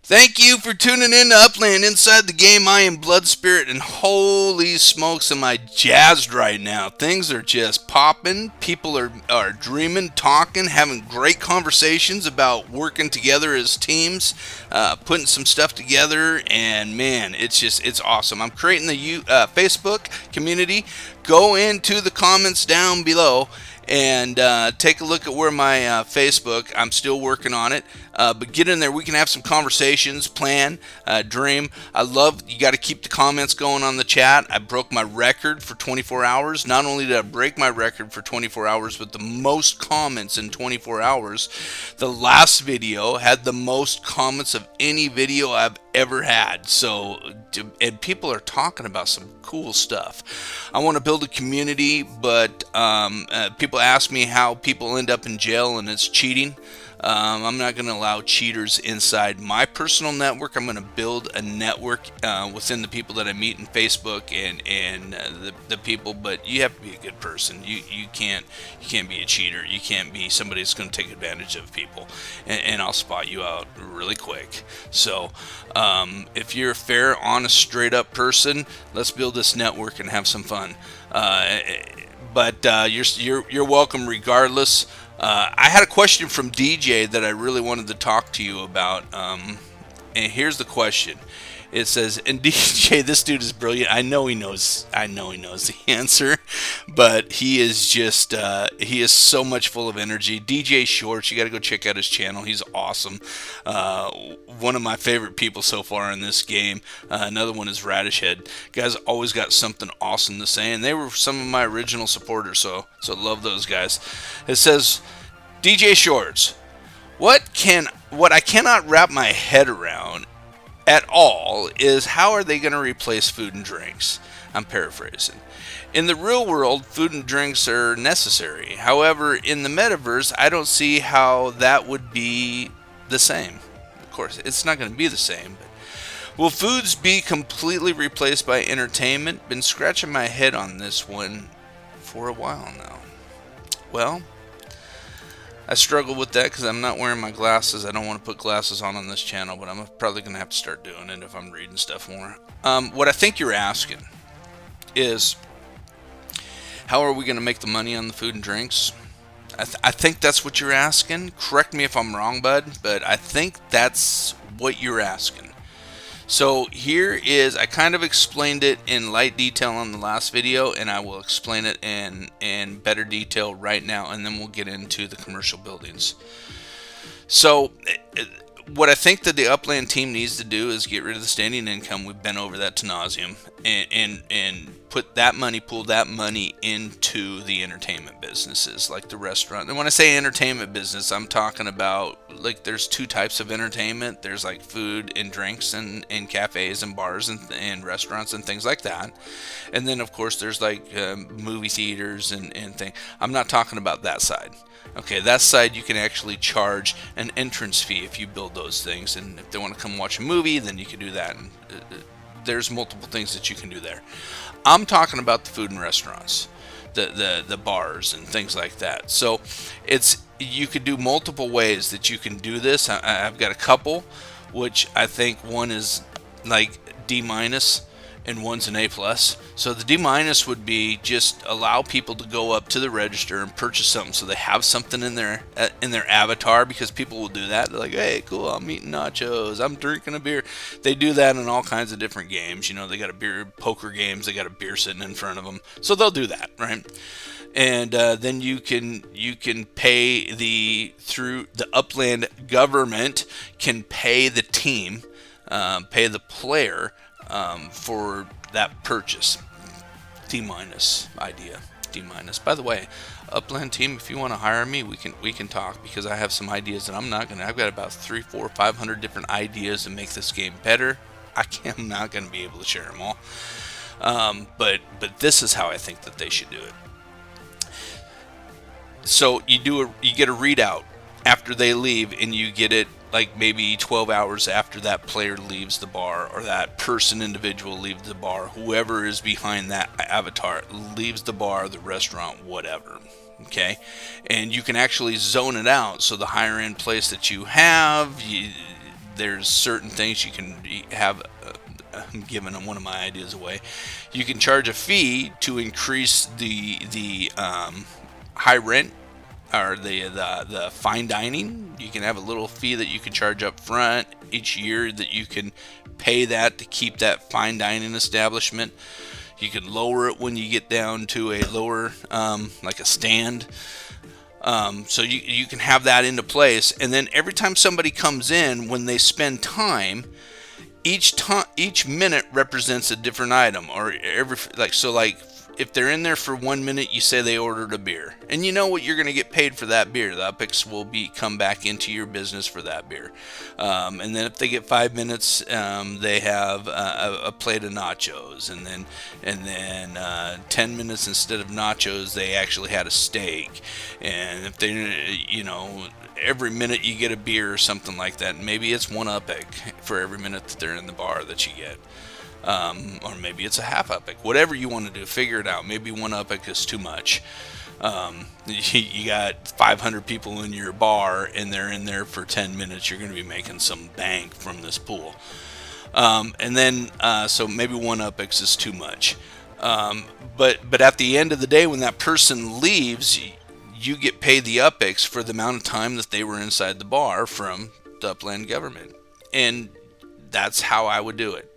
Thank you for tuning in to Upland Inside the Game. I am Blood Spirit, and holy smokes, am I jazzed right now. Things are just popping. People are dreaming, talking, having great conversations about working together as teams, putting some stuff together, and man, it's awesome. I'm creating the Facebook community. Go into the comments down below and take a look at where my Facebook. I'm still working on it, but get in there. We can have some conversations, plan, dream. I love. You got to keep the comments going on the chat. I broke my record for 24 hours. Not only did I break my record for 24 hours, but the most comments in 24 hours. The last video had the most comments of any video I've ever had. So, and people are talking about some cool stuff. I want to build a community, but people ask me how people end up in jail, and it's cheating. I'm not going to allow cheaters inside my personal network. I'm going to build a network within the people that I meet in Facebook and the people. But you have to be a good person. You can't be a cheater. You can't be somebody that's going to take advantage of people. And I'll spot you out really quick. So if you're a fair, honest, straight up person, let's build this network and have some fun. But you're welcome regardless. I had a question from DJ that I really wanted to talk to you about. And here's the question. It says, and DJ, this dude is brilliant. I know he knows the answer, but he is just he is so much full of energy. DJ Shorts, you got to go check out his channel. He's awesome. One of my favorite people so far in this game. Another one is Radish Head. Guys always got something awesome to say, and they were some of my original supporters. So love those guys. It says, DJ Shorts, what I cannot wrap my head around at all is how are they going to replace food and drinks? I'm paraphrasing. In the real world, food and drinks are necessary. However, in the metaverse, I don't see how that would be the same. Of course, it's not going to be the same. But will foods be completely replaced by entertainment? Been scratching my head on this one for a while now. Well, I struggle with that because I'm not wearing my glasses. I don't want to put glasses on this channel, but I'm probably going to have to start doing it if I'm reading stuff more. What I think you're asking is, how are we going to make the money on the food and drinks? I think that's what you're asking. Correct me if I'm wrong, bud, but I think that's what you're asking. So here is, I kind of explained it in light detail on the last video, and I will explain it in better detail right now, and then we'll get into the commercial buildings. So what I think that the Upland team needs to do is get rid of the standing income. We've been over that to nauseum, and put that money, pull that money into the entertainment businesses like the restaurant. And when I say entertainment business, I'm talking about, like, there's two types of entertainment. There's like food and drinks and cafes and bars and restaurants and things like that. And then of course there's like movie theaters and things. I'm not talking about that side. Okay, that side you can actually charge an entrance fee if you build those things, and if they want to come watch a movie, then you can do that. And there's multiple things that you can do there. I'm talking about the food and restaurants, the bars and things like that. So you could do multiple ways that you can do this. I've got a couple, which I think one is like D minus and one's an A plus. So the D minus would be just allow people to go up to the register and purchase something, so they have something in their avatar, because people will do that. They're like, hey, cool, I'm eating nachos, I'm drinking a beer. They do that in all kinds of different games. You know, they got a beer, poker games, they got a beer sitting in front of them, so they'll do that, right? And then you can pay through the Upland government can pay the team, pay the player for that purchase. D minus idea. D minus. By the way, Upland team, if you want to hire me, we can talk, because I have some ideas that I've got about 300, 400, 500 different ideas to make this game better. I'm not gonna be able to share them all. But this is how I think that they should do it. So you get a readout after they leave, and you get it like maybe 12 hours after that player leaves the bar, or that individual leaves the bar, whoever is behind that avatar leaves the bar, the restaurant, whatever. Okay, and you can actually zone it out. So the higher end place that you have, there's certain things you can have. I'm giving one of my ideas away. You can charge a fee to increase the high rent or the fine dining. You can have a little fee that you can charge up front each year that you can pay that to keep that fine dining establishment. You can lower it when you get down to a lower, like a stand. So you can have that into place, and then every time somebody comes in, when they spend time, each minute represents a different item, or like if they're in there for 1 minute, you say they ordered a beer, and you know what you're going to get paid for that beer. The Upix will come back into your business for that beer. And then if they get 5 minutes, they have a plate of nachos, and then 10 minutes instead of nachos, they actually had a steak. And if every minute you get a beer or something like that, maybe it's one Upix for every minute that they're in the bar that you get. Or maybe it's a half Upix. Whatever you want to do, figure it out. Maybe one Upix is too much. You got 500 people in your bar, and they're in there for 10 minutes. You're going to be making some bank from this pool. And then, so maybe one Upix is too much. But at the end of the day, when that person leaves, you get paid the Upix for the amount of time that they were inside the bar from the Upland government. And that's how I would do it.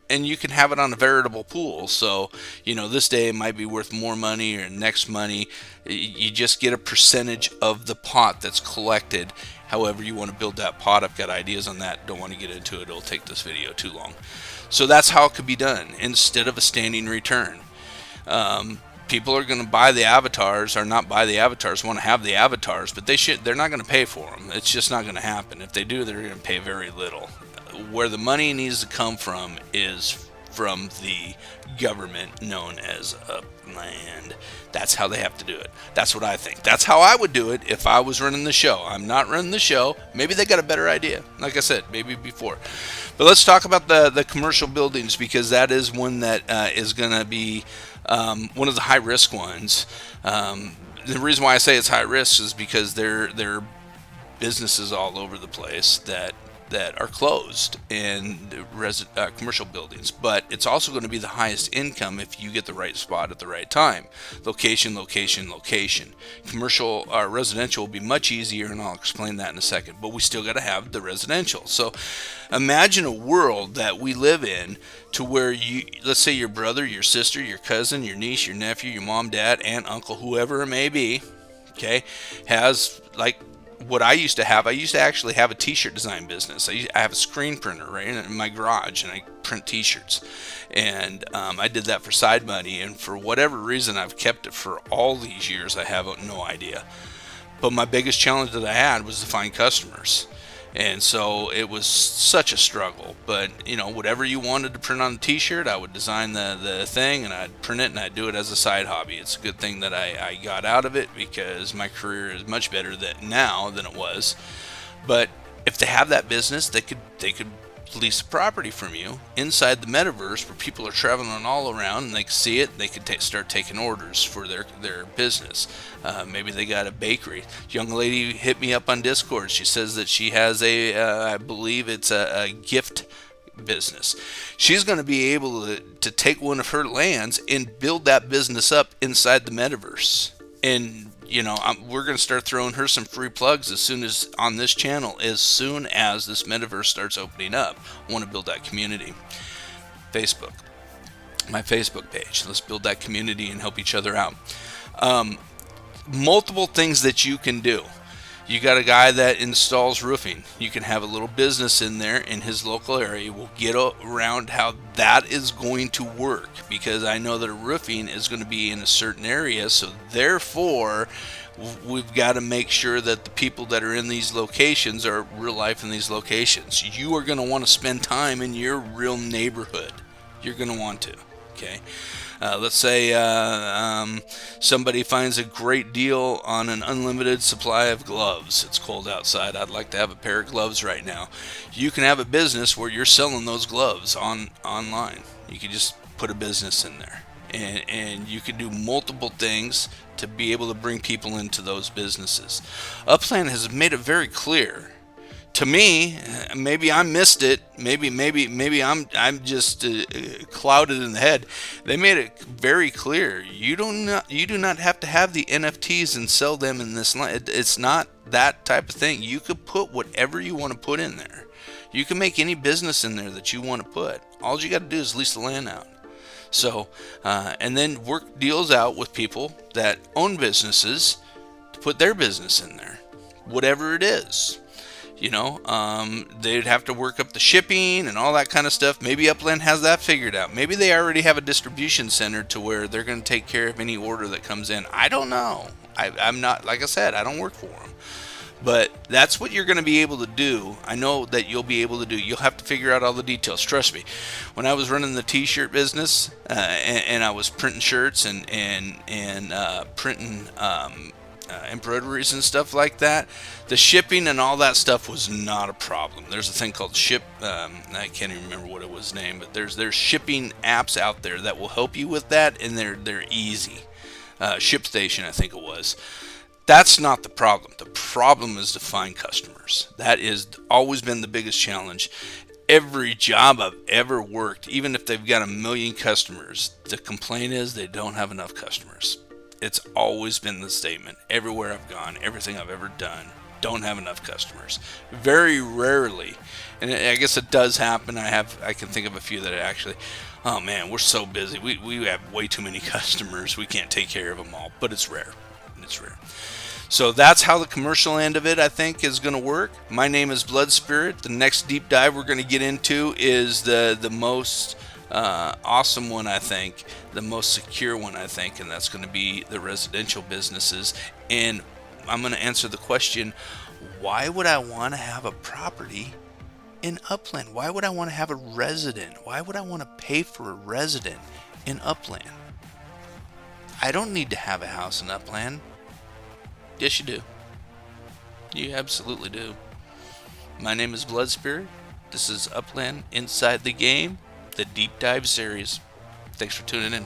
And you can have it on a veritable pool. So, this day it might be worth more money, or next money. You just get a percentage of the pot that's collected. However you want to build that pot. I've got ideas on that. Don't want to get into it. It'll take this video too long. So that's how it could be done instead of a standing return. People are going to buy the avatars, or not buy the avatars, want to have the avatars, but they're not going to pay for them. It's just not going to happen. If they do, they're going to pay very little. Where the money needs to come from is from the government known as Upland. That's how they have to do it. That's what I think. That's how I would do it if I was running the show. I'm not running the show. Maybe they got a better idea. Like I said, maybe before. But let's talk about the commercial buildings, because that is one that is going to be one of the high-risk ones. The reason why I say it's high risk is because there are businesses all over the place that are closed, and commercial buildings, but it's also going to be the highest income if you get the right spot at the right time. Location. Commercial residential will be much easier, and I'll explain that in a second, but we still got to have the residential. So imagine a world that we live in to where let's say your brother, your sister, your cousin, your niece, your nephew, your mom, dad, aunt, uncle, whoever it may be, okay, has like what I used to have. I used to actually have a t-shirt design business. I have a screen printer right in my garage, and I print t-shirts, and I did that for side money, and for whatever reason I've kept it for all these years. I have no idea, but my biggest challenge that I had was to find customers, and so it was such a struggle. But whatever you wanted to print on the t-shirt, I would design the thing, and I'd print it, and I'd do it as a side hobby. It's a good thing that I got out of it, because my career is much better now than it was. But if they have that business, they could lease a property from you inside the metaverse, where people are traveling all around, and they can see it. They could start taking orders for their business. Maybe they got a bakery. Young lady hit me up on Discord. She says that she has I believe it's a gift business. She's going to be able to take one of her lands and build that business up inside the metaverse. And we're going to start throwing her some free plugs as soon as on this channel, as soon as this metaverse starts opening up. I want to build that community. Facebook, my Facebook page. Let's build that community and help each other out. Multiple things that you can do. You got a guy that installs roofing. You can have a little business in there in his local area. We'll get around how that is going to work, because I know that a roofing is going to be in a certain area. So therefore, we've got to make sure that the people that are in these locations are real life in these locations. You are going to want to spend time in your real neighborhood. You're going to want to. Okay. Let's say somebody finds a great deal on an unlimited supply of gloves. It's cold outside. I'd like to have a pair of gloves right now. You can have a business where you're selling those gloves online. You can just put a business in there, and you can do multiple things to be able to bring people into those businesses. Upland has made it very clear to me, maybe I missed it. Maybe I'm just clouded in the head. They made it very clear. You do not have to have the NFTs and sell them in this line. It's not that type of thing. You could put whatever you want to put in there. You can make any business in there that you want to put. All you got to do is lease the land out. So, and then work deals out with people that own businesses to put their business in there, whatever it is. They'd have to work up the shipping and all that kind of stuff. Maybe Upland has that figured out. Maybe they already have a distribution center to where they're going to take care of any order that comes in. I don't know. I'm not, like I said, I don't work for them. But that's what you're going to be able to do. I know that you'll be able to do. You'll have to figure out all the details. Trust me. When I was running the T-shirt business and I was printing shirts and printing embroideries and stuff like that, the shipping and all that stuff was not a problem. There's a thing called I can't even remember what it was named, but there's shipping apps out there that will help you with that, and they're easy. ShipStation, I think it was. That's not the problem. The problem is to find customers. That is always been the biggest challenge. Every job I've ever worked, even if they've got 1 million customers, the complaint is they don't have enough customers. It's always been the statement. Everywhere I've gone, everything I've ever done, don't have enough customers. Very rarely, and I guess it does happen. I can think of a few that actually, oh man, we're so busy. We have way too many customers. We can't take care of them all. But it's rare. It's rare. So that's how the commercial end of it, I think, is going to work. My name is Blood Spirit. The next deep dive we're going to get into is the most awesome one, I think, the most secure one, I think, and that's going to be the residential businesses. And I'm going to answer the question, why would I want to have a property in Upland? Why would I want to have a resident? Why would I want to pay for a resident in Upland? I don't need to have a house in Upland. Yes, you do. You absolutely do. My name is Blood Spirit. This is Upland Inside the Game, the Deep Dive series. Thanks for tuning in.